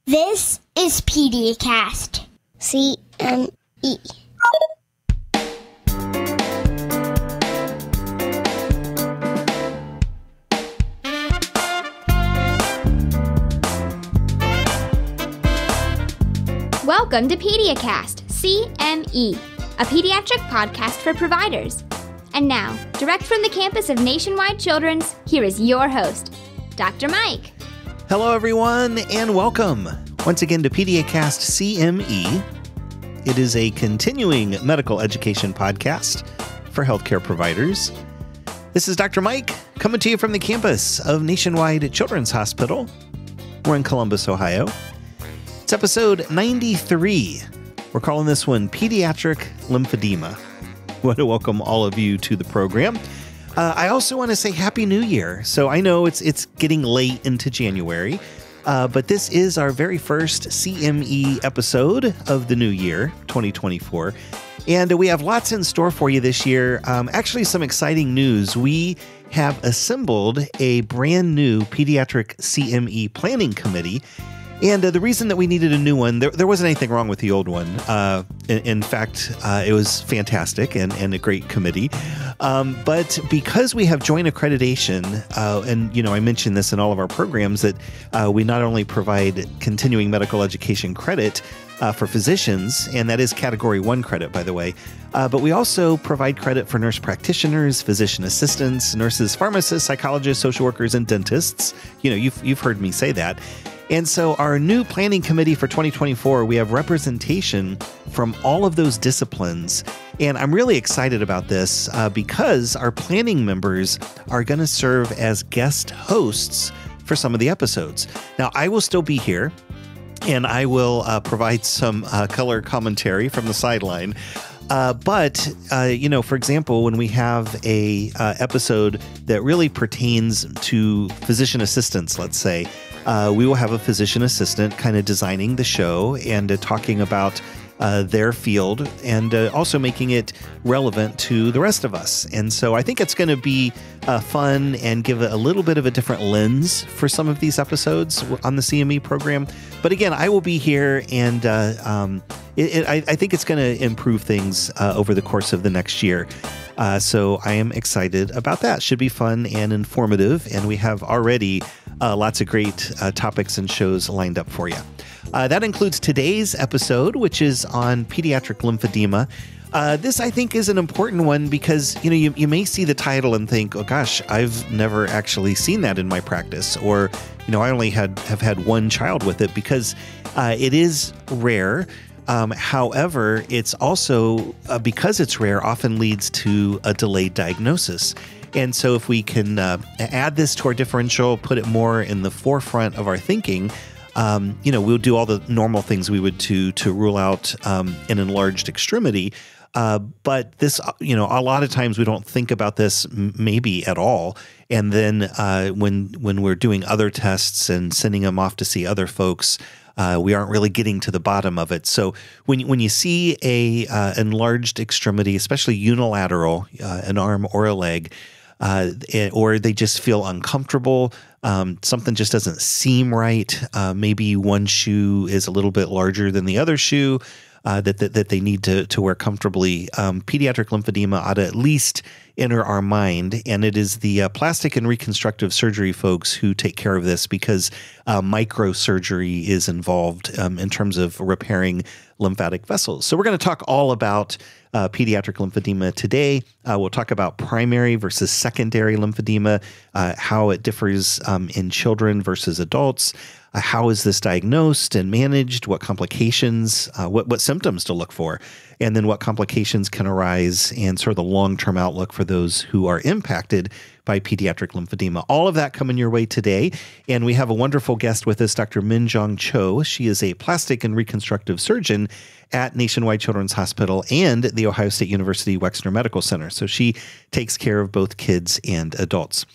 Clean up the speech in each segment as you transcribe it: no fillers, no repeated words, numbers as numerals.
This is PediaCast CME. Welcome to PediaCast CME, a pediatric podcast for providers. And now, direct from the campus of Nationwide Children's, here is your host, Dr. Mike. Hello, everyone, and welcome once again to PediaCast CME. It is a continuing medical education podcast for healthcare providers. This is Dr. Mike coming to you from the campus of Nationwide Children's Hospital. We're in Columbus, Ohio. It's episode 93. We're calling this one Pediatric Lymphedema. I want to welcome all of you to the program. I also want to say Happy New Year. So I know it's getting late into January, but this is our very first CME episode of the new year, 2024. And we have lots in store for you this year. Actually, some exciting news. We have assembled a brand new Pediatric CME planning committee. And the reason that we needed a new one, there wasn't anything wrong with the old one. In fact, it was fantastic and a great committee. But because we have joint accreditation, and I mentioned this in all of our programs, that we not only provide continuing medical education credit for physicians, and that is Category 1 credit, by the way, but we also provide credit for nurse practitioners, physician assistants, nurses, pharmacists, psychologists, social workers, and dentists. You've heard me say that. And so our new planning committee for 2024, we have representation from all of those disciplines. And I'm really excited about this because our planning members are going to serve as guest hosts for some of the episodes. Now, I will still be here, and I will provide some color commentary from the sideline. But for example, when we have a episode that really pertains to physician assistants, let's say, we will have a physician assistant kind of designing the show and talking about their field and also making it relevant to the rest of us. And so I think it's going to be fun and give a little bit of a different lens for some of these episodes on the CME program. But again, I will be here, and I think it's going to improve things over the course of the next year. So I am excited about that. Should be fun and informative, and we have already lots of great topics and shows lined up for you. That includes today's episode, which is on pediatric lymphedema. This, I think, is an important one because, you may see the title and think, oh gosh, I've never actually seen that in my practice. Or, I only have had one child with it, because it is rare. However, it's also, because it's rare, often leads to a delayed diagnosis. And so if we can add this to our differential, put it more in the forefront of our thinking, we'll do all the normal things we would to rule out an enlarged extremity. But this, a lot of times we don't think about this maybe at all. And then when we're doing other tests and sending them off to see other folks, we aren't really getting to the bottom of it. So when you see a enlarged extremity, especially unilateral, an arm or a leg, or they just feel uncomfortable, something just doesn't seem right, maybe one shoe is a little bit larger than the other shoe, that they need to wear comfortably, pediatric lymphedema ought to at least enter our mind. And it is the plastic and reconstructive surgery folks who take care of this, because microsurgery is involved in terms of repairing lymphatic vessels. So we're going to talk all about pediatric lymphedema today. We'll talk about primary versus secondary lymphedema, how it differs in children versus adults. How is this diagnosed and managed? What complications, what symptoms to look for, and then what complications can arise, and sort of the long-term outlook for those who are impacted by pediatric lymphedema. All of that coming your way today. And we have a wonderful guest with us, Dr. Min-Jeong Cho. She is a plastic and reconstructive surgeon at Nationwide Children's Hospital and the Ohio State University Wexner Medical Center. So she takes care of both kids and adults.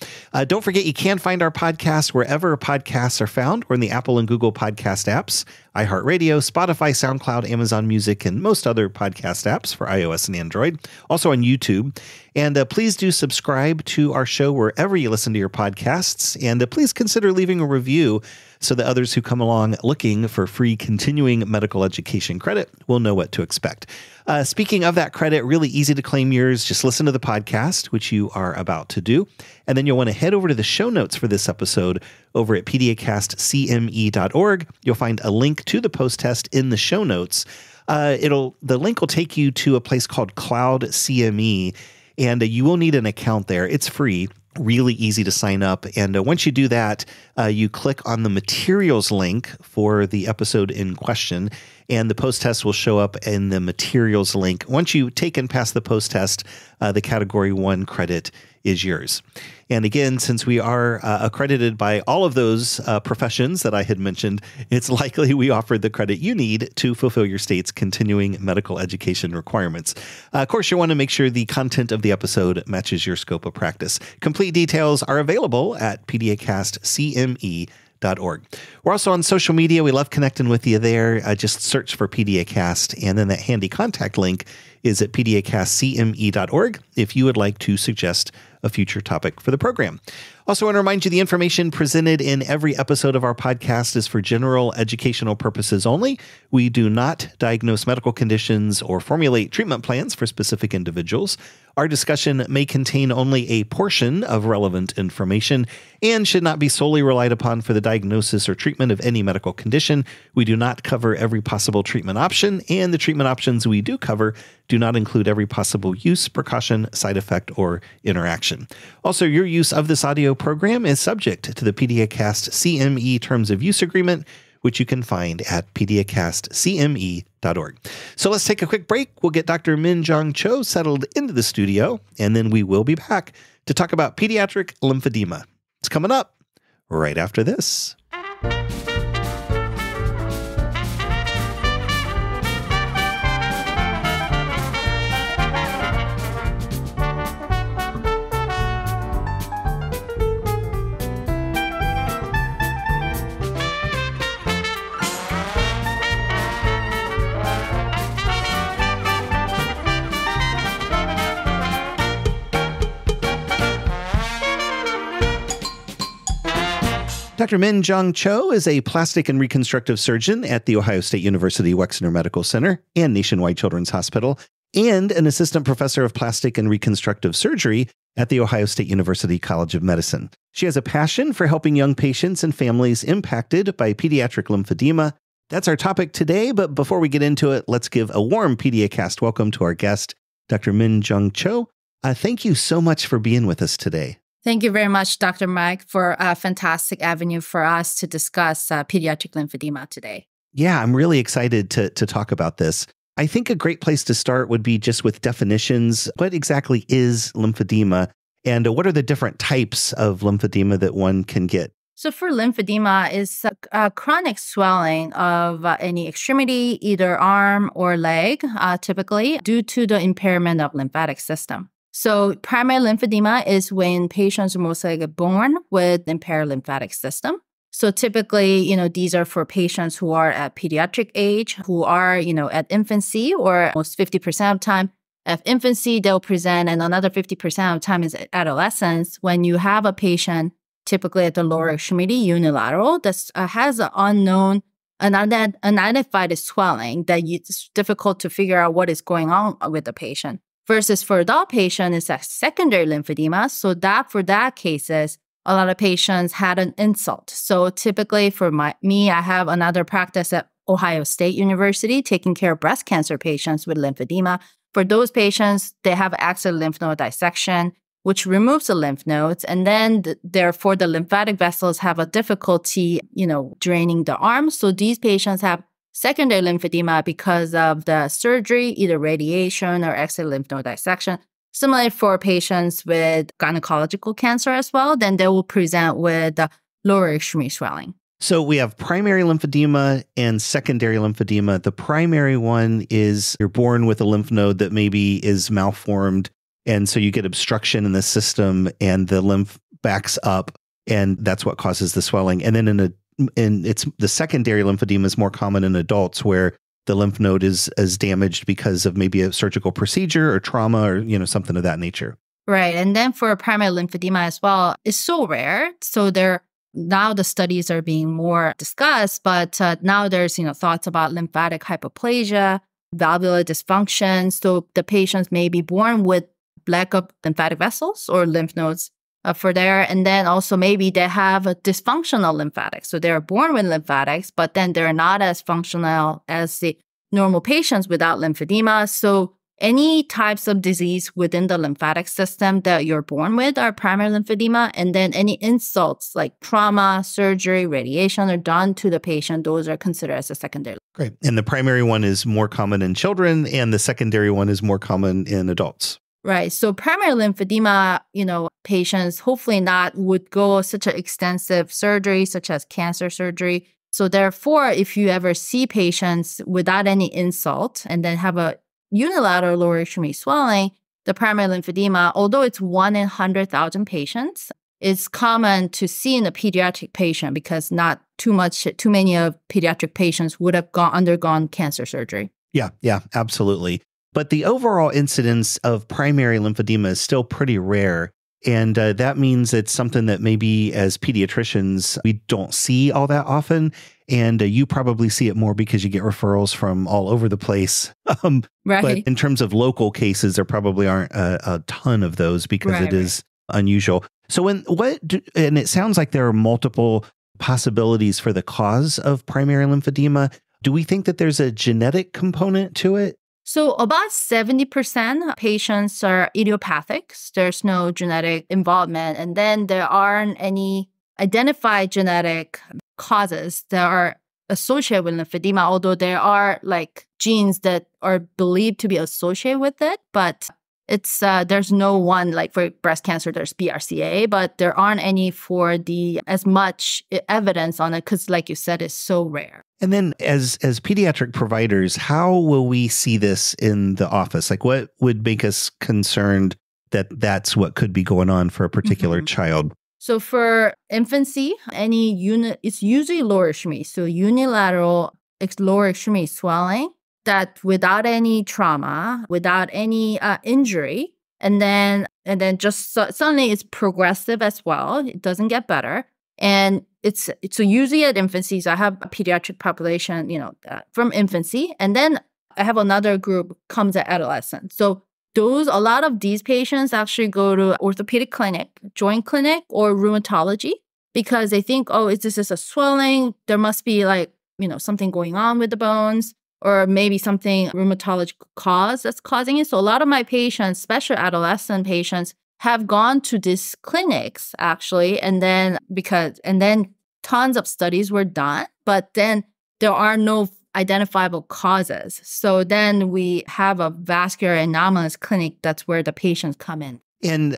Don't forget, you can find our podcast wherever podcasts are found, or in the Apple and Google podcast apps, iHeartRadio, Spotify, SoundCloud, Amazon Music, and most other podcast apps for iOS and Android. Also on YouTube. And please do subscribe to our show wherever you listen to your podcasts. And please consider leaving a review. so that others who come along looking for free continuing medical education credit will know what to expect. Speaking of that credit, really easy to claim yours. Just listen to the podcast, which you are about to do. And then you'll want to head over to the show notes for this episode over at PediaCastCME.org. You'll find a link to the post-test in the show notes. The link will take you to a place called Cloud CME, and you will need an account there. It's free. Really easy to sign up. And once you do that, you click on the materials link for the episode in question, and the post-test will show up in the materials link. Once you take and pass the post-test, the Category 1 credit is yours. And again, since we are accredited by all of those professions that I had mentioned, it's likely we offer the credit you need to fulfill your state's continuing medical education requirements. Of course, you want to make sure the content of the episode matches your scope of practice. Complete details are available at PediaCastCME.org. We're also on social media. We love connecting with you there. Just search for PediaCast, and then that handy contact link is at PediaCastCME.org if you would like to suggest a future topic for the program. Also, want to remind you the information presented in every episode of our podcast is for general educational purposes only. We do not diagnose medical conditions or formulate treatment plans for specific individuals. Our discussion may contain only a portion of relevant information and should not be solely relied upon for the diagnosis or treatment of any medical condition. We do not cover every possible treatment option, and the treatment options we do cover do not include every possible use, precaution, side effect, or interaction. Also, your use of this audio program is subject to the PediaCast CME Terms of Use Agreement, which you can find at PediaCastCME.org. So let's take a quick break. We'll get Dr. Min-Jeong Cho settled into the studio, and then we will be back to talk about pediatric lymphedema. It's coming up right after this. Dr. Min-Jeong Cho is a plastic and reconstructive surgeon at The Ohio State University Wexner Medical Center and Nationwide Children's Hospital, and an assistant professor of plastic and reconstructive surgery at The Ohio State University College of Medicine. She has a passion for helping young patients and families impacted by pediatric lymphedema. That's our topic today, but before we get into it, let's give a warm PediaCast welcome to our guest, Dr. Min-Jeong Cho. Thank you so much for being with us today. Thank you very much, Dr. Mike, for a fantastic avenue for us to discuss pediatric lymphedema today. Yeah, I'm really excited to talk about this. I think a great place to start would be just with definitions. What exactly is lymphedema, and what are the different types of lymphedema that one can get? So for lymphedema, it's a chronic swelling of any extremity, either arm or leg, typically due to the impairment of lymphatic system. So primary lymphedema is when patients are most likely born with impaired lymphatic system. So typically, these are for patients who are at pediatric age, who are, at infancy, or almost 50% of the time at infancy, they'll present, and another 50% of the time is adolescence. When you have a patient, typically at the lower extremity, unilateral, that has an unknown, unidentified swelling that it's difficult to figure out what is going on with the patient. Versus for adult patient, it's a secondary lymphedema. So that for that cases, a lot of patients had an insult. So typically for me, I have another practice at Ohio State University taking care of breast cancer patients with lymphedema. For those patients, they have axial lymph node dissection, which removes the lymph nodes. And then therefore the lymphatic vessels have a difficulty, draining the arm. So these patients have secondary lymphedema because of the surgery, either radiation or axial lymph node dissection. Similarly, for patients with gynecological cancer as well, then they will present with the lower extremity swelling. So we have primary lymphedema and secondary lymphedema. The primary one is you're born with a lymph node that maybe is malformed, and so you get obstruction in the system and the lymph backs up, and that's what causes the swelling. And then it's the secondary lymphedema is more common in adults, where the lymph node is damaged because of maybe a surgical procedure or trauma or something of that nature. Right. And then for primary lymphedema as well, it's so rare. So they're now the studies are being more discussed, but now there's, thoughts about lymphatic hypoplasia, valvular dysfunction. So the patients may be born with lack of lymphatic vessels or lymph nodes for there. And then also maybe they have a dysfunctional lymphatics. So they're born with lymphatics, but then they're not as functional as the normal patients without lymphedema. So any types of disease within the lymphatic system that you're born with are primary lymphedema. And then any insults like trauma, surgery, radiation are done to the patient. Those are considered as a secondary. Great. And the primary one is more common in children, and the secondary one is more common in adults. Right. So primary lymphedema, patients hopefully not would go such an extensive surgery, such as cancer surgery. So therefore, if you ever see patients without any insult and then have a unilateral lower extremity swelling, the primary lymphedema, although it's 1 in 100,000 patients, it's common to see in a pediatric patient because not too many of pediatric patients would have undergone cancer surgery. Yeah, absolutely. But the overall incidence of primary lymphedema is still pretty rare. And that means it's something that maybe as pediatricians, we don't see all that often. And you probably see it more because you get referrals from all over the place. Right. But in terms of local cases, there probably aren't a ton of those because it is unusual. So and it sounds like there are multiple possibilities for the cause of primary lymphedema. Do we think that there's a genetic component to it? So about 70% patients are idiopathic. There's no genetic involvement. And then there aren't any identified genetic causes that are associated with lymphedema, although there are like genes that are believed to be associated with it. But it's there's no one, like for breast cancer, there's BRCA, but there aren't any for as much evidence on it because, like you said, it's so rare. And then as pediatric providers, how will we see this in the office? Like what would make us concerned that that's what could be going on for a particular child? So for infancy, it's usually lower extremity. So unilateral lower extremity swelling that without any trauma, without any injury, and then just suddenly it's progressive as well. It doesn't get better. And it's so usually at infancy, so I have a pediatric population, from infancy. And then I have another group comes at adolescence. So a lot of these patients actually go to orthopedic clinic, joint clinic, or rheumatology because they think, this is a swelling. There must be something going on with the bones, or maybe something rheumatological cause that's causing it. So a lot of my patients, especially adolescent patients, have gone to these clinics actually, and then tons of studies were done, but then there are no identifiable causes. So then we have a vascular anomalous clinic. That's where the patients come in. And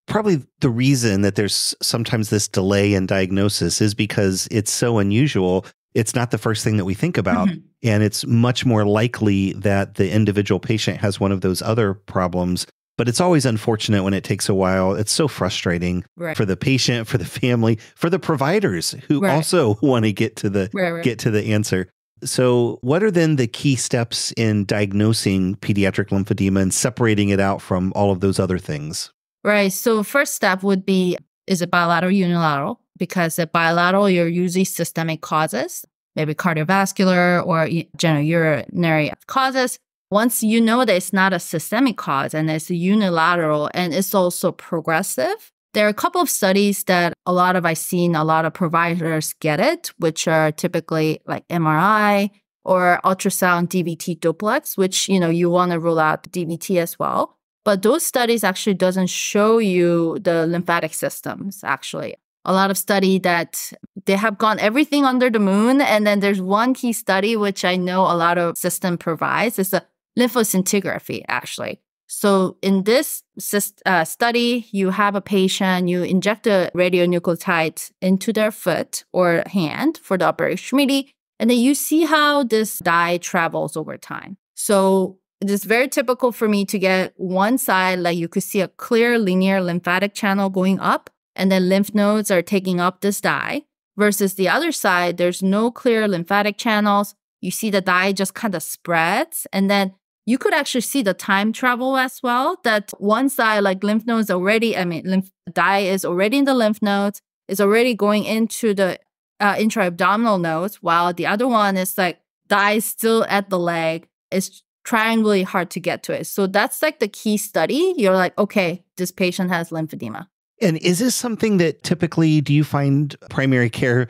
probably the reason that there's sometimes this delay in diagnosis is because it's so unusual. It's not the first thing that we think about. And it's much more likely that the individual patient has one of those other problems. But it's always unfortunate when it takes a while. It's so frustrating for the patient, for the family, for the providers who also want to get to the answer. So what are then the key steps in diagnosing pediatric lymphedema and separating it out from all of those other things? Right. So first step would be, is it bilateral, unilateral? Because at bilateral, you're usually systemic causes, maybe cardiovascular or genitourinary causes. Once you know that it's not a systemic cause and it's unilateral and it's also progressive, there are a couple of studies that I've seen a lot of providers get it, which are typically like MRI or ultrasound DVT duplex, which, you want to rule out DVT as well. But those studies actually doesn't show you the lymphatic systems, actually. A lot of study that they have gone everything under the moon. And then there's one key study, which I know a lot of system provides. It's a lymphoscintigraphy, actually. So in this study, you have a patient, you inject a radionuclide into their foot or hand for the upper extremity, and then you see how this dye travels over time. So it is very typical for me to get one side, like you could see a clear linear lymphatic channel going up, and then lymph nodes are taking up this dye, versus the other side, there's no clear lymphatic channels. You see the dye just kind of spreads, and then you could actually see the time travel as well, that one side, like lymph nodes dye is already in the lymph nodes, is already going into the intra-abdominal nodes, while the other one is like dye is still at the leg. It's trying really hard to get to it. So that's like the key study. You're like, okay, this patient has lymphedema. And is this something that typically, do you find primary care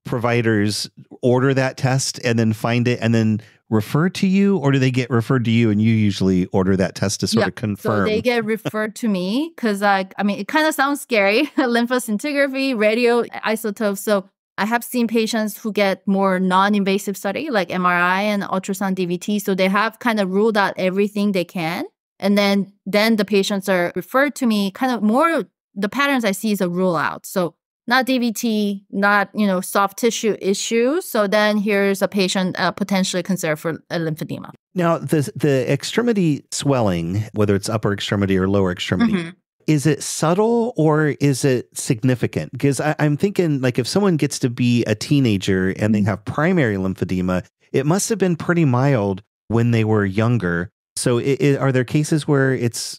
providers order that test and then find it and then refer to you, or do they get referred to you and you usually order that test to sort of confirm? So they get referred to me because it kind of sounds scary. Lymphoscintigraphy, radio isotopes. So I have seen patients who get more non-invasive study like MRI and ultrasound DVT. So they have kind of ruled out everything they can. And then the patients are referred to me kind of more, the patterns I see is a rule out. So not DVT, not, soft tissue issues. So then here's a patient potentially considered for a lymphedema. Now, the extremity swelling, whether it's upper extremity or lower extremity, is it subtle or is it significant? Because I'm thinking, like, if someone gets to be a teenager and they have primary lymphedema, it must have been pretty mild when they were younger. So are there cases where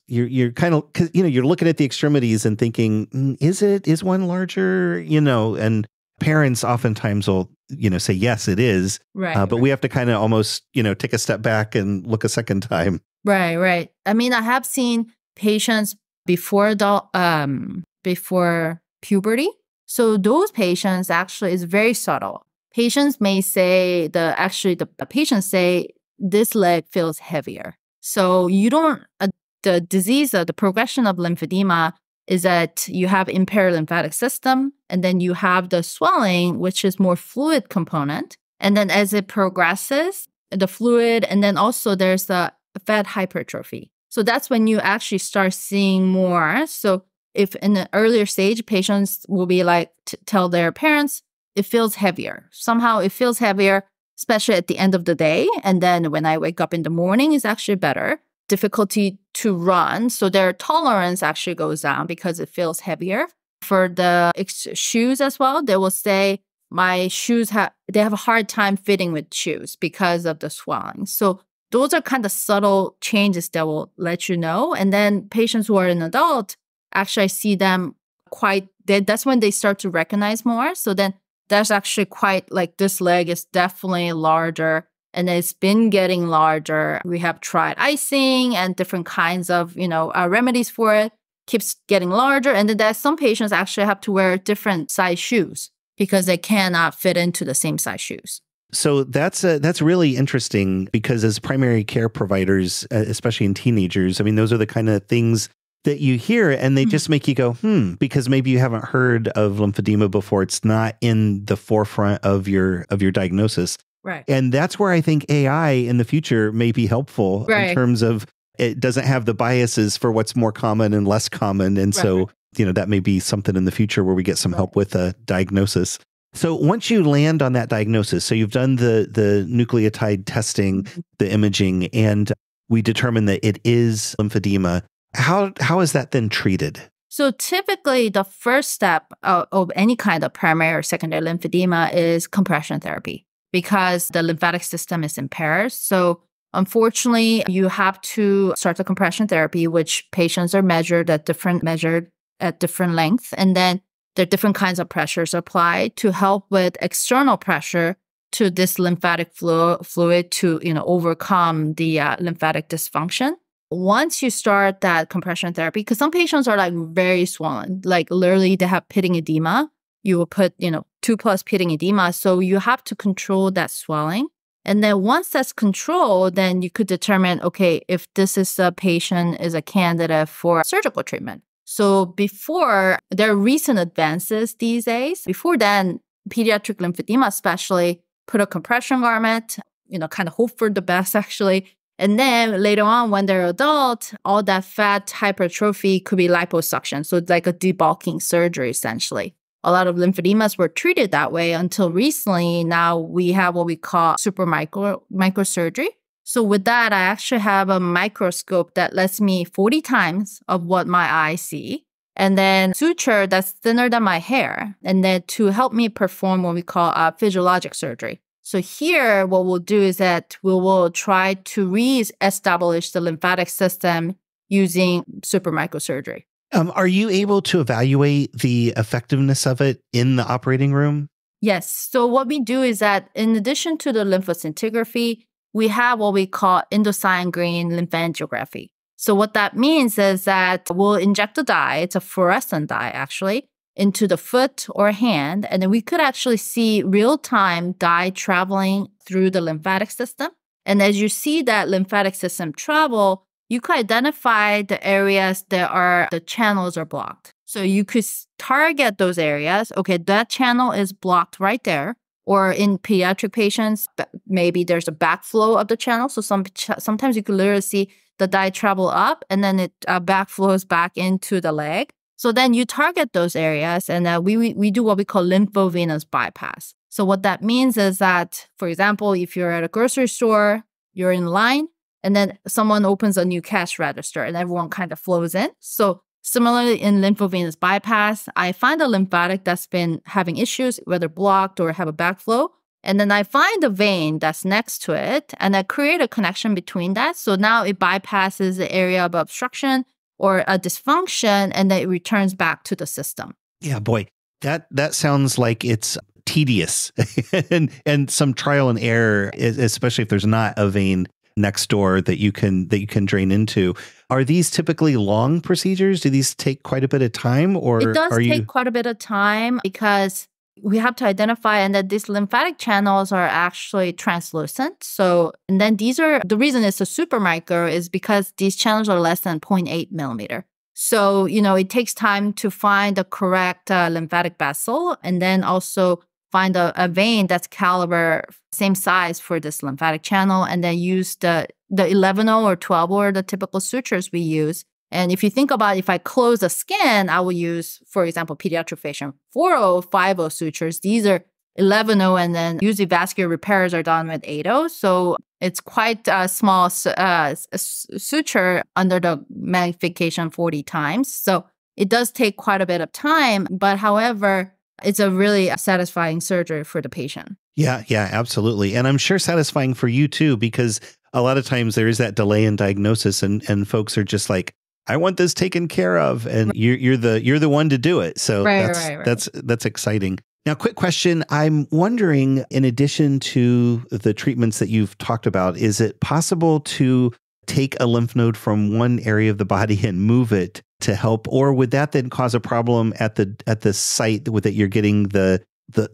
you're kind of, cause, you're looking at the extremities and thinking, is one larger, and parents oftentimes will, say, yes, it is. Right. But we have to kind of almost, take a step back and look a second time. Right. I mean, I have seen patients before puberty. So those patients actually is very subtle. Patients may say the patients say this leg feels heavier. So you don't, the disease, the progression of lymphedema is that you have impaired lymphatic system, and then you have the swelling, which is more fluid component. And then as it progresses, the fluid, and then also there's the fat hypertrophy. So that's when you actually start seeing more. So if in the earlier stage, patients will be like, tell their parents, it feels heavier. Somehow it feels heavier, especially at the end of the day. And then when I wake up in the morning, it's actually better. Difficulty to run. So their tolerance actually goes down because it feels heavier. For the shoes as well, they will say, my shoes they have a hard time fitting with shoes because of the swelling. So those are kind of subtle changes that will let you know. And then patients who are an adult, actually I see them that's when they start to recognize more. So then that's actually quite like this leg is definitely larger and it's been getting larger. We have tried icing and different kinds of, remedies for it. Keeps getting larger. And then there's some patients actually have to wear different size shoes because they cannot fit into the same size shoes. So that's really interesting because as primary care providers, especially in teenagers, I mean, those are the kind of things that you hear and they just make you go, because maybe you haven't heard of lymphedema before. It's not in the forefront of your diagnosis. Right. And that's where I think AI in the future may be helpful in terms of it doesn't have the biases for what's more common and less common. And so, that may be something in the future where we get some help with a diagnosis. So once you land on that diagnosis, so you've done the nucleotide testing, the imaging, and we determine that it is lymphedema. How is that then treated? So typically the first step of any kind of primary or secondary lymphedema is compression therapy because the lymphatic system is impaired. So unfortunately, you have to start the compression therapy, which patients are measured at different lengths. And then there are different kinds of pressures applied to help with external pressure to this lymphatic fluid to overcome the lymphatic dysfunction. Once you start that compression therapy, because some patients are like very swollen, like literally they have pitting edema, you will put 2+ pitting edema. So you have to control that swelling. And then once that's controlled, then you could determine, okay, if this is a patient is a candidate for surgical treatment. So before, there are recent advances these days. Before then, pediatric lymphedema especially put a compression garment, kind of hope for the best actually. And then later on, when they're adult, all that fat hypertrophy could be liposuction. So it's like a debulking surgery, essentially. A lot of lymphedemas were treated that way until recently. Now we have what we call super microsurgery. So with that, I actually have a microscope that lets me 40 times of what my eye see. And then suture that's thinner than my hair. And then to help me perform what we call physiologic surgery. So here, what we'll do is that we will try to re-establish the lymphatic system using super microsurgery. Are you able to evaluate the effectiveness of it in the operating room? Yes. So what we do is that in addition to the lymphoscintigraphy, we have what we call indocyanine lymphangiography. So what that means is that we'll inject a dye, it's a fluorescent dye actually, into the foot or hand, and then we could actually see real-time dye traveling through the lymphatic system. And as you see that lymphatic system travel, you could identify the areas that the channels are blocked. So you could target those areas. Okay, that channel is blocked right there. Or in pediatric patients, maybe there's a backflow of the channel. So sometimes you could literally see the dye travel up and then it backflows back into the leg. So then you target those areas and we do what we call lymphovenous bypass. So what that means is that, for example, if you're at a grocery store, you're in line, and then someone opens a new cash register and everyone kind of flows in. So similarly, in lymphovenous bypass, I find a lymphatic that's been having issues, whether blocked or have a backflow. And then I find a vein that's next to it and I create a connection between that. So now it bypasses the area of obstruction or a dysfunction and then it returns back to the system. Yeah, boy, that sounds like it's tedious and some trial and error, especially if there's not a vein next door that you can drain into. Are these typically long procedures? Do these take quite a bit of time, or it does take quite a bit of time because we have to identify and that these lymphatic channels are actually translucent. So, and then the reason it's a super micro is because these channels are less than 0.8 millimeter. So, it takes time to find the correct lymphatic vessel and then also find a vein that's caliber same size for this lymphatic channel and then use the 11-0 or 12-0, the typical sutures we use. And if you think about if I close the skin, I will use, for example, pediatric patient 4-0, 5-0 sutures. These are 11-0 and then usually vascular repairs are done with 8-0. So it's quite a small suture under the magnification 40 times. So it does take quite a bit of time, but however, it's a really satisfying surgery for the patient. Yeah, absolutely. And I'm sure satisfying for you too, because a lot of times there is that delay in diagnosis and folks are just like, I want this taken care of. And you're the one to do it. So that's exciting. Now, quick question. I'm wondering, in addition to the treatments that you've talked about, is it possible to take a lymph node from one area of the body and move it to help, or would that then cause a problem at the site that you're getting the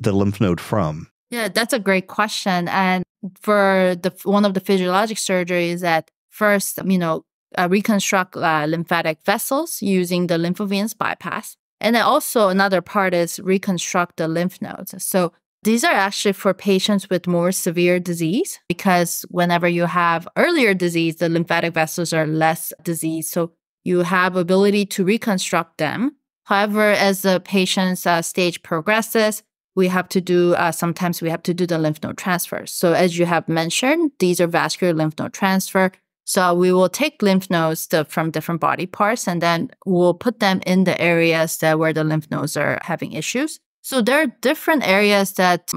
lymph node from? Yeah, that's a great question. And for one of the physiologic surgeries that first, reconstruct lymphatic vessels using the lymphovenous bypass. And then also another part is reconstruct the lymph nodes. So these are actually for patients with more severe disease because whenever you have earlier disease, the lymphatic vessels are less diseased. So you have ability to reconstruct them. However, as the patient's stage progresses, sometimes we have to do the lymph node transfer. So as you have mentioned, these are vascular lymph node transfer. So we will take lymph nodes from different body parts and then we'll put them in the areas where the lymph nodes are having issues. So there are different areas that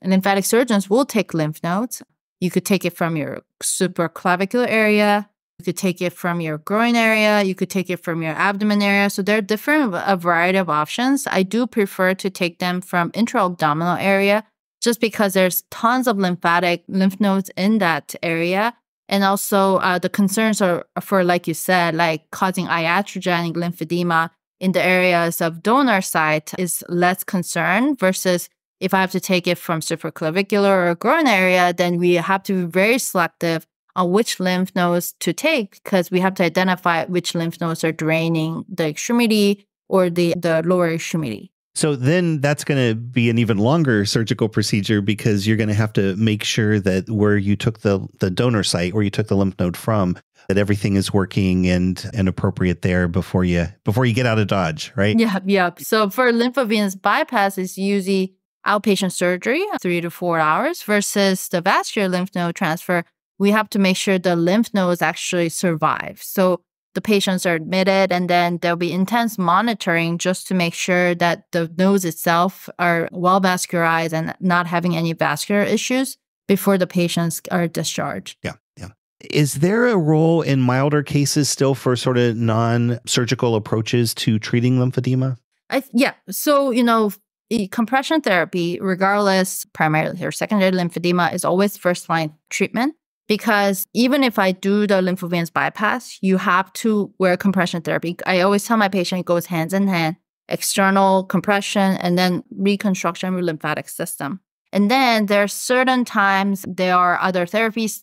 lymphatic surgeons will take lymph nodes. You could take it from your supraclavicular area. You could take it from your groin area. You could take it from your abdomen area. So there are a variety of options. I do prefer to take them from intra-abdominal area just because there's tons of lymph nodes in that area. And also the concerns are for, like you said, like causing iatrogenic lymphedema in the areas of donor site is less concern versus if I have to take it from supraclavicular or groin area, then we have to be very selective on which lymph nodes to take because we have to identify which lymph nodes are draining the extremity or the lower extremity. So then that's going to be an even longer surgical procedure because you're going to have to make sure that where you took the donor site, where you took the lymph node from, that everything is working and appropriate there before you get out of Dodge, right? Yeah. So for lymphovenous bypass, it's usually outpatient surgery, 3 to 4 hours, versus the vascular lymph node transfer. We have to make sure the lymph nodes actually survive. So the patients are admitted and then there'll be intense monitoring just to make sure that the nodes itself are well vascularized and not having any vascular issues before the patients are discharged. Yeah. Is there a role in milder cases still for sort of non-surgical approaches to treating lymphedema? Yeah. So, compression therapy, regardless, primarily or secondary lymphedema, is always first-line treatment because even if I do the lymphovenous bypass, you have to wear compression therapy. I always tell my patient it goes hands in hand, external compression and then reconstruction of the lymphatic system. And then there are certain times there are other therapies.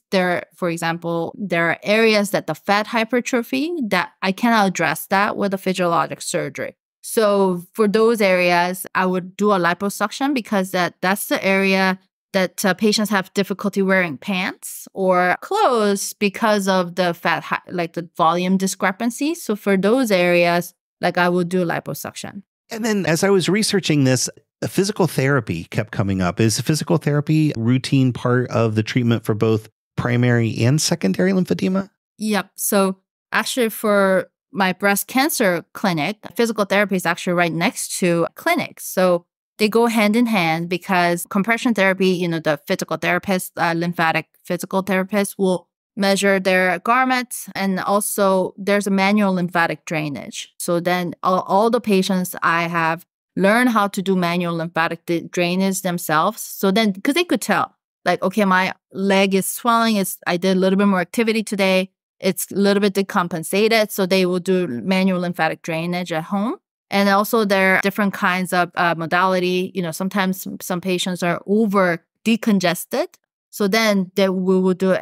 For example, there are areas that the fat hypertrophy that I cannot address that with a physiologic surgery. So for those areas, I would do a liposuction because that's the area that patients have difficulty wearing pants or clothes because of the fat, like the volume discrepancy. So for those areas, like I would do liposuction. And then as I was researching this, physical therapy kept coming up. Is physical therapy a routine part of the treatment for both primary and secondary lymphedema? Yep. So actually for my breast cancer clinic, physical therapy is actually right next to clinics. So they go hand in hand because compression therapy, the physical therapist, lymphatic physical therapist will measure their garments. And also there's a manual lymphatic drainage. So then all the patients I have learn how to do manual lymphatic drainage themselves. So then, because they could tell, like, okay, my leg is swelling. I did a little bit more activity today. It's a little bit decompensated. So they will do manual lymphatic drainage at home. And also there are different kinds of modality. Sometimes some patients are over decongested. So then we will do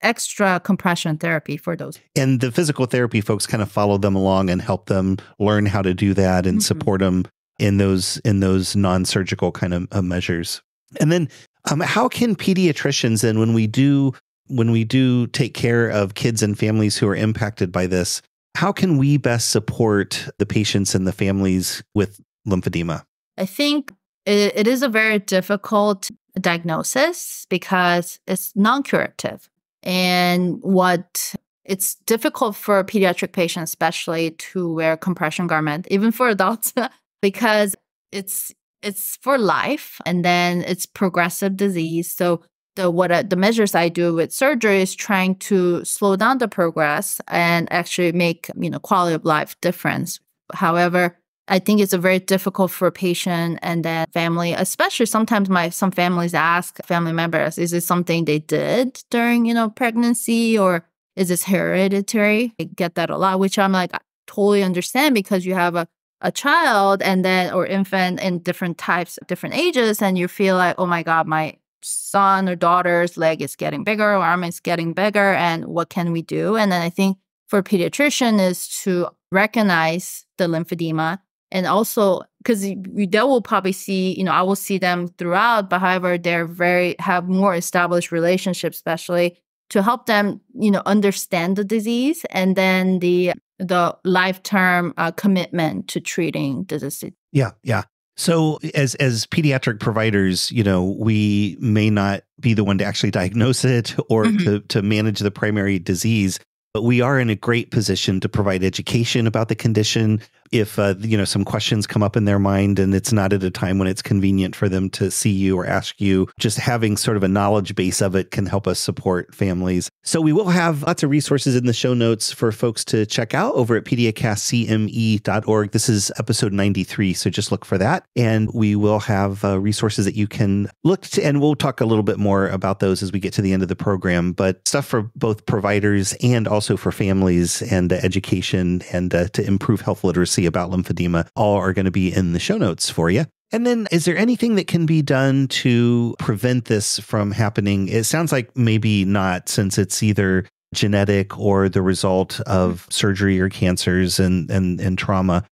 extra compression therapy for those. And the physical therapy folks kind of follow them along and help them learn how to do that and support them in those non-surgical kind of measures. And then how can pediatricians then, when we do take care of kids and families who are impacted by this, how can we best support the patients and the families with lymphedema? I think it is a very difficult diagnosis because it's non-curative. And it's difficult for pediatric patients, especially to wear compression garment, even for adults, because it's for life and then it's progressive disease. So the measures I do with surgery is trying to slow down the progress and actually make quality of life difference. However, I think it's very difficult for a patient and then family, especially sometimes some families ask family members, is it something they did during, pregnancy or is this hereditary? I get that a lot, which I'm like, I totally understand because you have a child and then or infant in different types, different ages, and you feel like, oh my God, my son or daughter's leg is getting bigger, or arm is getting bigger, and what can we do? And then I think for a pediatrician is to recognize the lymphedema. And also, because they will probably see, I will see them throughout, but however, have more established relationships, especially to help them, understand the disease and then the lifetime commitment to treating the disease. Yeah. So as pediatric providers, we may not be the one to actually diagnose it or to manage the primary disease, but we are in a great position to provide education about the condition. If, some questions come up in their mind and it's not at a time when it's convenient for them to see you or ask you, just having sort of a knowledge base of it can help us support families. So we will have lots of resources in the show notes for folks to check out over at PediaCastCME.org. This is episode 93, so just look for that. And we will have resources that you can look to, and we'll talk a little bit more about those as we get to the end of the program, but stuff for both providers and also for families and education and to improve health literacy about lymphedema, all are going to be in the show notes for you. And then is there anything that can be done to prevent this from happening? It sounds like maybe not, since it's either genetic or the result of surgery or cancers and trauma.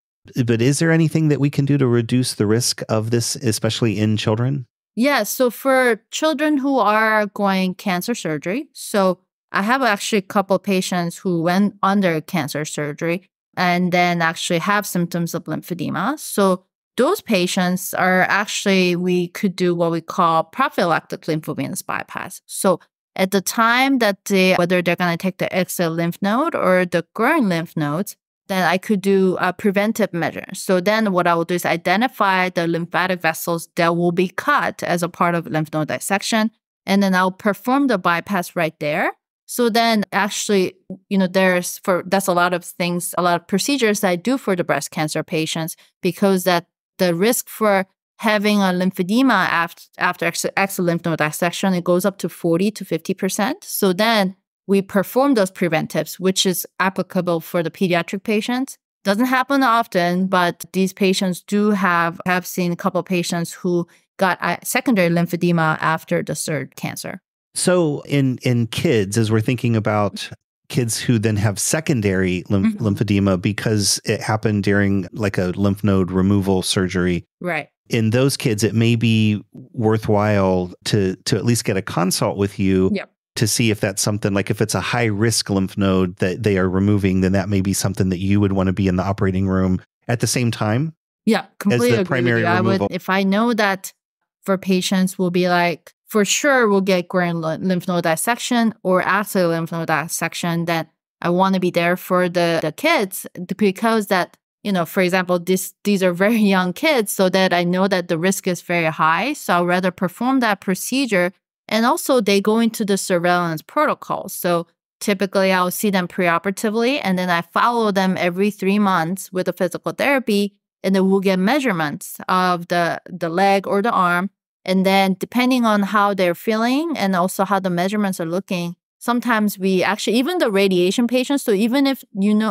But is there anything that we can do to reduce the risk of this, especially in children? Yeah. So for children who are going cancer surgery, so I have actually a couple of patients who went under cancer surgery and then actually have symptoms of lymphedema. So those patients are actually, we could do what we call prophylactic lymphovenous bypass. So at the time that whether they're going to take the extra lymph node or the growing lymph nodes, then I could do a preventive measure. So then what I will do is identify the lymphatic vessels that will be cut as a part of lymph node dissection. And then I'll perform the bypass right there. So then actually, that's a lot of things, a lot of procedures that I do for the breast cancer patients, because that the risk for having a lymphedema after extra lymph node dissection, it goes up to 40 to 50%. So then we perform those preventives, which is applicable for the pediatric patients. Doesn't happen often, but these patients have seen a couple of patients who got secondary lymphedema after the third cancer. So in kids, as we're thinking about kids who then have secondary lymphedema because it happened during like a lymph node removal surgery. Right. In those kids, it may be worthwhile to at least get a consult with you to see if that's something, like if it's a high risk lymph node that they are removing, then that may be something that you would want to be in the operating room at the same time. Yeah, completely as the agree primary with you. removal. If I know that for patients will be like, for sure we'll get grand lymph node dissection or after lymph node dissection, then I want to be there for the kids, because that, for example, these are very young kids, so that I know that the risk is very high. So I'd rather perform that procedure. And also they go into the surveillance protocol. So typically I'll see them preoperatively, and then I follow them every 3 months with a physical therapy, and then we'll get measurements of the leg or the arm. And then depending on how they're feeling and also how the measurements are looking, sometimes we actually, even the radiation patients, so even if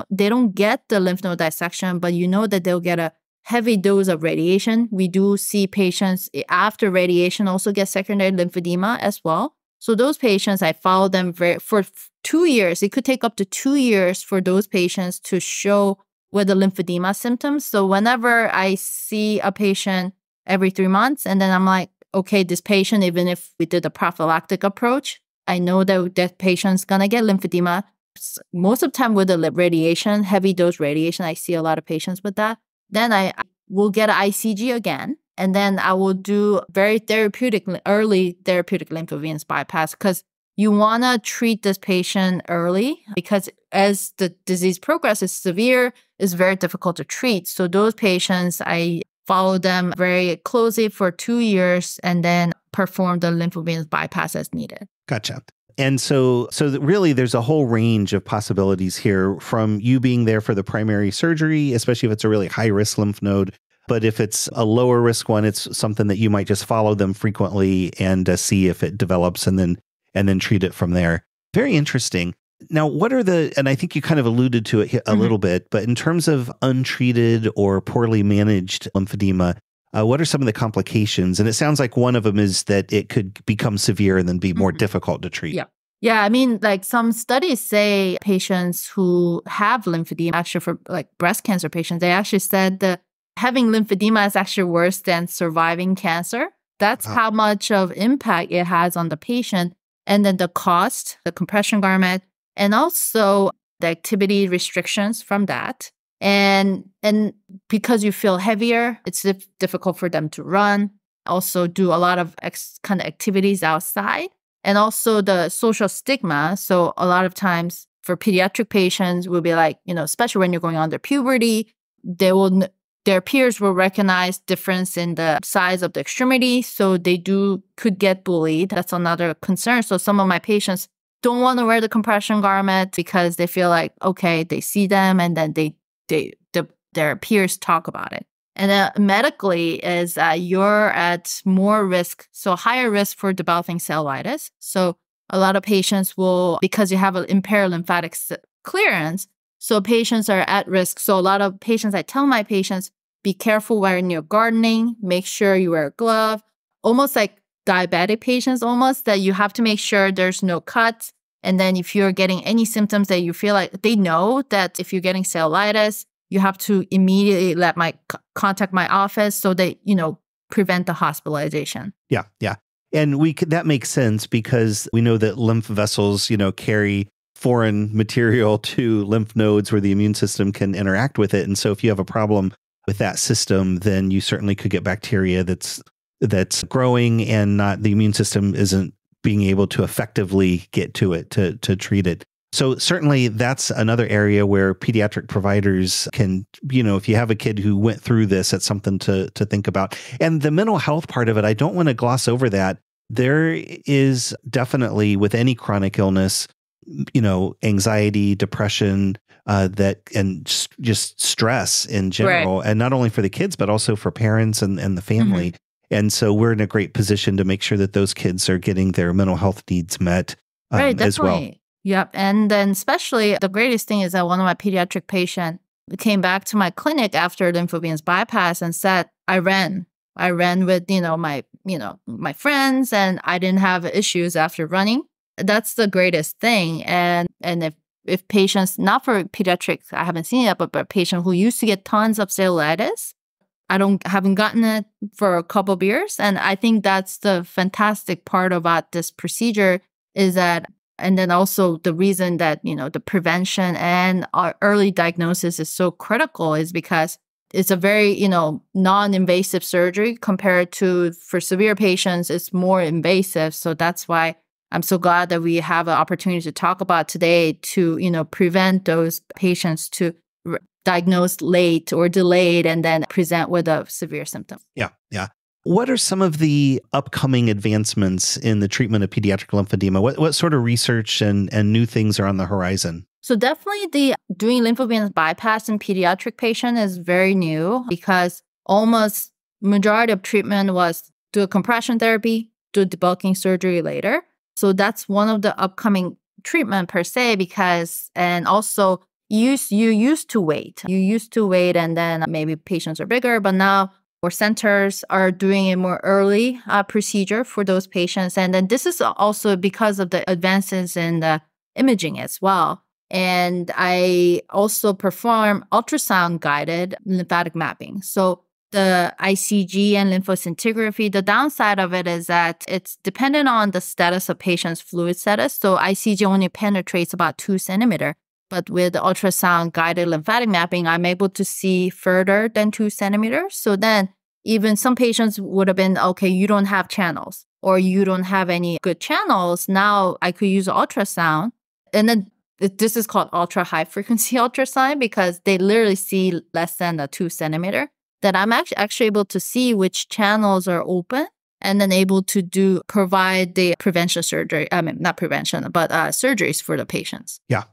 they don't get the lymph node dissection, but that they'll get a heavy dose of radiation, we do see patients after radiation also get secondary lymphedema as well. So those patients, I follow them for 2 years. It could take up to 2 years for those patients to show with the lymphedema symptoms. So whenever I see a patient every 3 months, and then I'm like, okay, this patient, even if we did a prophylactic approach, I know that patient's going to get lymphedema. Most of the time with the radiation, heavy dose radiation, I see a lot of patients with that. Then I will get an ICG again, and then I will do very early therapeutic lymphovenous bypass, because you want to treat this patient early, because as the disease progresses severe, it's very difficult to treat. So those patients, I follow them very closely for 2 years and then perform the lymphovenous bypass as needed. Gotcha. And so really there's a whole range of possibilities here, from you being there for the primary surgery, especially if it's a really high risk lymph node. But if it's a lower risk one, it's something that you might just follow them frequently and see if it develops and then treat it from there. Very interesting. Now, and I think you kind of alluded to it a little bit, but in terms of untreated or poorly managed lymphedema, what are some of the complications? And it sounds like one of them is that it could become severe and then be more difficult to treat. Yeah. I mean, like some studies say patients who have lymphedema, actually for like breast cancer patients, they actually said that having lymphedema is actually worse than surviving cancer. That's how much of impact it has on the patient. And then the cost, the compression garment, and also the activity restrictions from that. And because you feel heavier, it's difficult for them to run, also do a lot of kind of activities outside, and also the social stigma. So a lot of times for pediatric patients, will be like, especially when you're going under puberty, their peers will recognize difference in the size of the extremity. So they could get bullied. That's another concern. So some of my patients don't want to wear the compression garment because they feel like, okay, they see them and then their peers talk about it. And then medically is you're at more risk, so higher risk for developing cellulitis. So a lot of patients will, because you have an impaired lymphatic clearance, so patients are at risk. So a lot of patients, I tell my patients, be careful when you're gardening, make sure you wear a glove, almost like diabetic patients almost, that you have to make sure there's no cuts. And then if you're getting any symptoms that you feel like, they know that if you're getting cellulitis, you have to immediately contact my office so they, prevent the hospitalization. Yeah. And that makes sense because we know that lymph vessels, carry foreign material to lymph nodes where the immune system can interact with it. And so if you have a problem with that system, then you certainly could get bacteria that's growing and the immune system isn't being able to effectively get to it to treat it. So certainly that's another area where pediatric providers can, if you have a kid who went through this, it's something to think about. And the mental health part of it, I don't want to gloss over that. There is definitely, with any chronic illness, anxiety, depression, and just stress in general, and not only for the kids, but also for parents and the family. And so we're in a great position to make sure that those kids are getting their mental health needs met as well. Yep. And then especially the greatest thing is that one of my pediatric patients came back to my clinic after lymphovenous bypass and said, I ran with, my friends, and I didn't have issues after running. That's the greatest thing. And if patients, not for pediatrics, I haven't seen it, but a patient who used to get tons of cellulitis, haven't gotten it for a couple of years. And I think that's the fantastic part about this procedure is that, and then also the reason that, the prevention and our early diagnosis is so critical is because it's a very, non-invasive surgery compared to for severe patients, it's more invasive. So that's why I'm so glad that we have an opportunity to talk about today to, prevent those patients to diagnose late or delayed and then present with a severe symptom. Yeah. What are some of the upcoming advancements in the treatment of pediatric lymphedema? What sort of research and new things are on the horizon? So definitely doing lymphovenous bypass in pediatric patient is very new because almost majority of treatment was do a compression therapy, do debulking surgery later. So that's one of the upcoming treatment per se and also you used to wait. You used to wait and then maybe patients are bigger, but now our centers are doing a more early procedure for those patients. And then this is also because of the advances in the imaging as well. And I also perform ultrasound-guided lymphatic mapping. So the ICG and lymphoscintigraphy, the downside of it is that it's dependent on the status of patient's fluid status. So ICG only penetrates about 2 centimeters. But with the ultrasound-guided lymphatic mapping, I'm able to see further than 2 centimeters. So then even some patients would have been, okay, you don't have channels or you don't have any good channels. Now I could use ultrasound. And then this is called ultra-high frequency ultrasound because they literally see less than a 2 centimeter. That I'm actually able to see which channels are open and then able to provide the prevention surgery. I mean, not prevention, but surgeries for the patients. Yeah.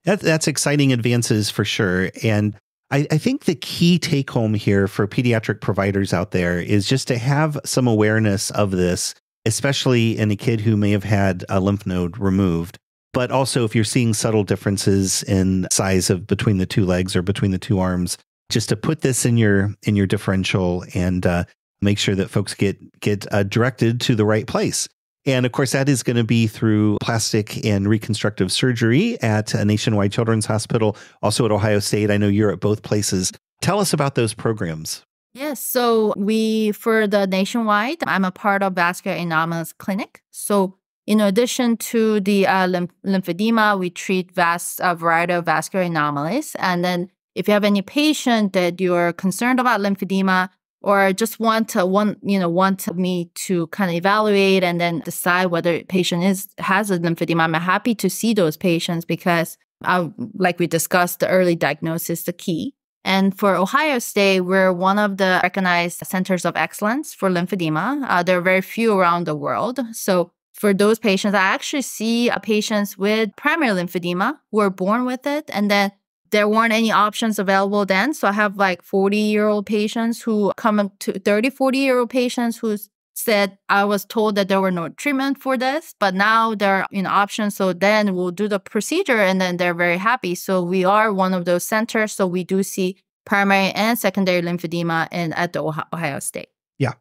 That's exciting advances for sure. And I think the key take home here for pediatric providers out there is just to have some awareness of this, especially in a kid who may have had a lymph node removed. But also if you're seeing subtle differences in size of between the 2 legs or between the 2 arms, just to put this in your differential and make sure that folks get directed to the right place. And of course, that is going to be through plastic and reconstructive surgery at a Nationwide Children's Hospital, also at Ohio State. I know you're at both places. Tell us about those programs. Yes. So for the Nationwide, I'm a part of Vascular Anomalies Clinic. So in addition to the lymphedema, we treat a variety of vascular anomalies. And then if you have any patient that you're concerned about lymphedema, or just want me to kind of evaluate and then decide whether a patient has a lymphedema, I'm happy to see those patients because, like we discussed, the early diagnosis is the key. And for Ohio State, we're one of the recognized centers of excellence for lymphedema. There are very few around the world. So for those patients, I actually see patients with primary lymphedema who are born with it, and then there weren't any options available then. So I have like 40-year-old patients who come up to 40-year-old patients who said, I was told that there were no treatment for this, but now there are options. So then we'll do the procedure and then they're very happy. So we are one of those centers. So we do see primary and secondary lymphedema at the Ohio State. Yeah.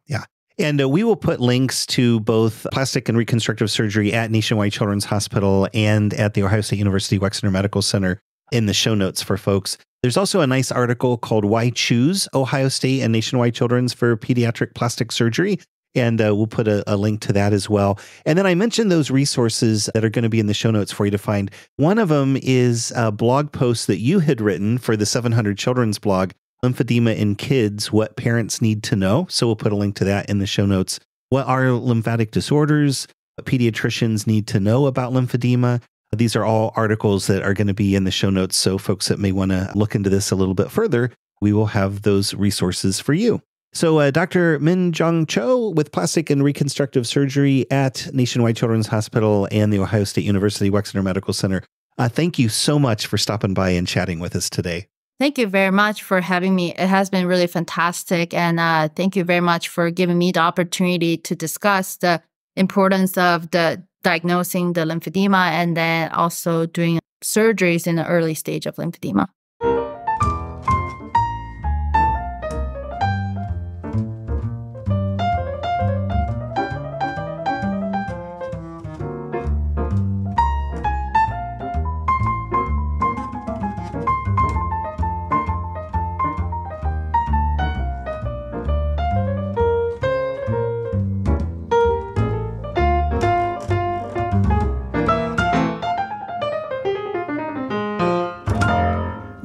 And we will put links to both plastic and reconstructive surgery at Nationwide Children's Hospital and at the Ohio State University Wexner Medical Center in the show notes for folks. There's also a nice article called Why Choose Ohio State and Nationwide Children's for Pediatric Plastic Surgery. And we'll put a link to that as well. And then I mentioned those resources that are going to be in the show notes for you to find. One of them is a blog post that you had written for the 700 Children's blog, Lymphedema in Kids, What Parents Need to Know. So we'll put a link to that in the show notes. What are lymphatic disorders? What pediatricians need to know about lymphedema? These are all articles that are going to be in the show notes. So folks that may want to look into this a little bit further, we will have those resources for you. So Dr. Min-Jeong Cho with plastic and reconstructive surgery at Nationwide Children's Hospital and the Ohio State University Wexner Medical Center. Thank you so much for stopping by and chatting with us today. Thank you very much for having me. It has been really fantastic. And thank you very much for giving me the opportunity to discuss the importance of diagnosing the lymphedema and then also doing surgeries in the early stage of lymphedema.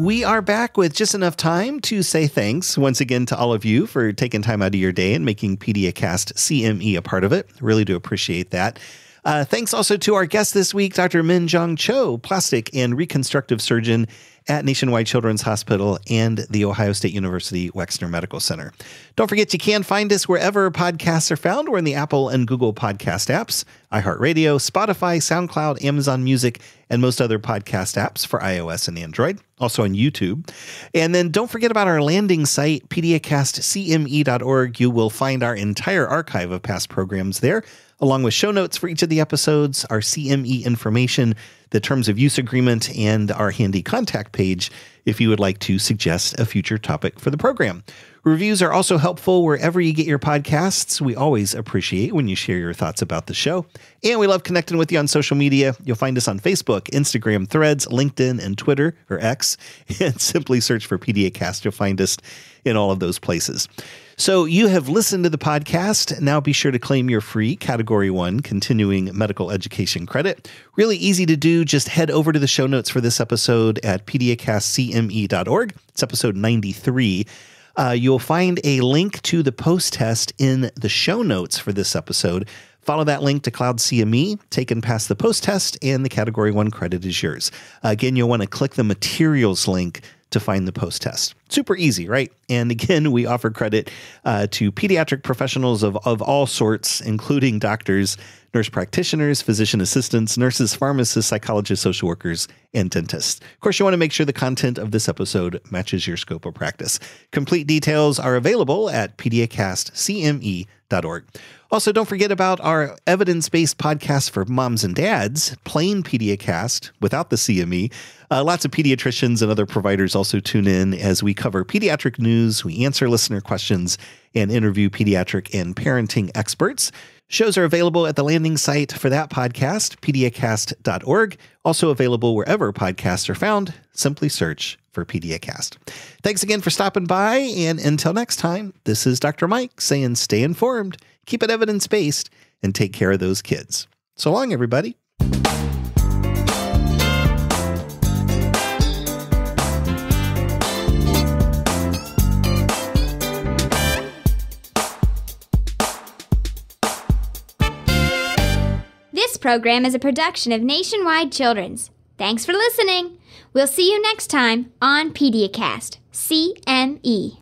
We are back with just enough time to say thanks once again to all of you for taking time out of your day and making PediaCast CME a part of it. Really do appreciate that. Thanks also to our guest this week, Dr. Min-Jeong Cho, plastic and reconstructive surgeon at Nationwide Children's Hospital and the Ohio State University Wexner Medical Center. Don't forget, you can find us wherever podcasts are found. We're in the Apple and Google podcast apps, iHeartRadio, Spotify, SoundCloud, Amazon Music, and most other podcast apps for iOS and Android. Also on YouTube. And then don't forget about our landing site, PediaCastCME.org. You will find our entire archive of past programs there, along with show notes for each of the episodes, our CME information, the terms of use agreement, and our handy contact page if you would like to suggest a future topic for the program. Reviews are also helpful wherever you get your podcasts. We always appreciate when you share your thoughts about the show. And we love connecting with you on social media. You'll find us on Facebook, Instagram, Threads, LinkedIn, and Twitter, or X. And simply search for PediaCast. You'll find us in all of those places. So you have listened to the podcast. Now be sure to claim your free Category 1 continuing medical education credit. Really easy to do. Just head over to the show notes for this episode at PediaCastCME.org. It's episode 93. You'll find a link to the post-test in the show notes for this episode. Follow that link to Cloud CME, take and pass the post-test, and the Category 1 credit is yours. Again, you'll want to click the materials link to find the post-test. Super easy, right? And again, we offer credit to pediatric professionals of all sorts, including doctors, nurse practitioners, physician assistants, nurses, pharmacists, psychologists, social workers, and dentists. Of course, you want to make sure the content of this episode matches your scope of practice. Complete details are available at PediaCastCME.org. Also, don't forget about our evidence-based podcast for moms and dads, Plain PediaCast, without the CME. Lots of pediatricians and other providers also tune in as we cover pediatric news, we answer listener questions, and interview pediatric and parenting experts. Shows are available at the landing site for that podcast, PediaCast.org. Also available wherever podcasts are found. Simply search for PediaCast. Thanks again for stopping by, and until next time, this is Dr. Mike saying stay informed, keep it evidence-based, and take care of those kids. So long, everybody. This program is a production of Nationwide Children's. Thanks for listening. We'll see you next time on PediaCast CME.